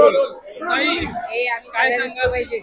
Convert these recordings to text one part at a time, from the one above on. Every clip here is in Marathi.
काय सांगाल पाहिजे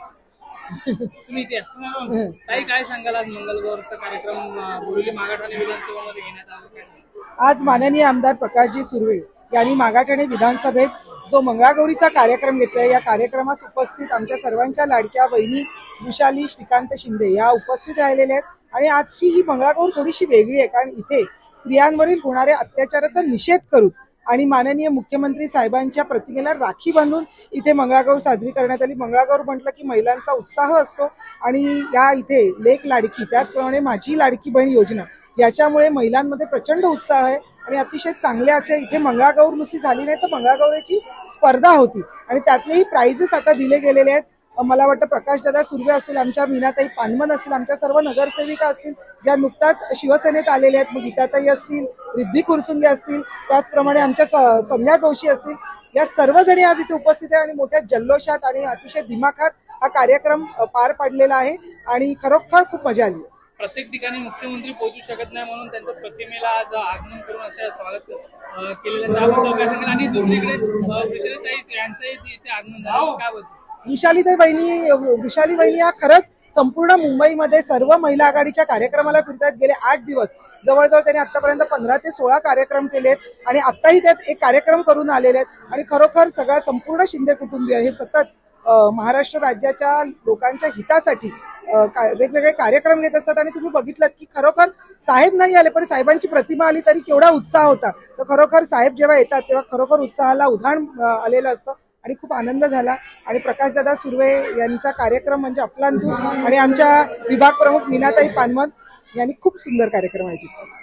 तुम्ही ताई काय सांगाल आज मंगळगौरचा कार्यक्रम बोरिवली मागाठाणे विधानसभेमध्ये घेण्यात आला? आज माननीय आमदार प्रकाशजी सुर्वे यांनी मागाठाणे विधानसभेत जो मंगळागौरीचा कार्यक्रम घेतलाय, या कार्यक्रमास उपस्थित आमच्या सर्वांच्या लाडक्या बहिणी वृषाली श्रीकांत शिंदे या उपस्थित राहिलेल्या आहेत। आणि आजची ही मंगळागौर थोडीशी वेगळी आहे, कारण इथे स्त्रियांवरील होणाऱ्या अत्याचाराचा निषेध करून आणि माननीय मुख्यमंत्री साहेबांच्या प्रतिमेला राखी बांधून इथे मंगळागौर साजरी करण्यात आली। मंगळागौर म्हटलं की महिलांचा उत्साह असतो आणि या इथे लेक लाडकी, त्याचप्रमाणे माझी लाडकी बहीण योजना, याच्यामुळे महिलांमध्ये प्रचंड उत्साह आहे आणि अतिशय चांगले असे इथे मंगळागौर नुसती झाली नाही तर मंगळागौरीची स्पर्धा होती आणि त्यातलेही प्राइजेस आता दिले गेलेले आहेत। मला वाटतं प्रकाशदादा सुर्वे असतील, आमच्या मीनाताई पानमन असतील, आमच्या सर्व नगरसेविका असतील ज्या नुकताच शिवसेनेत आलेल्या आहेत, मग गीताताई असतील, रिद्धी कुरसुंगे असतील, त्याचप्रमाणे आमच्या संध्या दोशी असतील, या सर्वजणी आज इथे उपस्थित आहे आणि मोठ्या जल्लोषात आणि अतिशय दिमाखात हा कार्यक्रम पार पडलेला आहे आणि खरोखर खूप मजा आली। प्रत्येक ठिकाणी मुख्यमंत्री पोहोचू शकत नाही म्हणून त्यांच्या प्रतिमेला आज आगमन करून असं स्वागत केलेलं त्याबद्दल काय सांगाल? आणि दुसरीकडे वृषालीताई यांचंही इथे आगमन झालं, काय बोलतो? वृषाली बहिणी या खरंच संपूर्ण मुंबईमध्ये सर्व महिला आघाडीच्या कार्यक्रमाला फिरतात। गेले 8 दिवस जवळजवळ त्यांनी आतापर्यंत 15 ते 16 कार्यक्रम केलेत आणि आत्ताही त्यात एक कार्यक्रम करून आलेले आहेत आणि खरोखर सगळा संपूर्ण शिंदे कुटुंबीय हे सतत महाराष्ट्र राज्याच्या लोकांच्या हितासाठी वेगवेगळे कार्यक्रम घेत असतात आणि तुम्ही बघितलं की खरोखर साहेब नाही आले पण साहेबांची प्रतिमा आली तरी केवढा उत्साह होता। तर खरोखर साहेब जेव्हा येतात तेव्हा खरोखर उत्साहाला उधाण आलेलं असतं आणि खूप आनंद झाला। आणि प्रकाशदादा सुर्वे यांचा कार्यक्रम म्हणजे अफलातून आणि आमच्या विभाग प्रमुख मीनाताई पानमन यांनी खूप सुंदर कार्यक्रम आयोजित केला।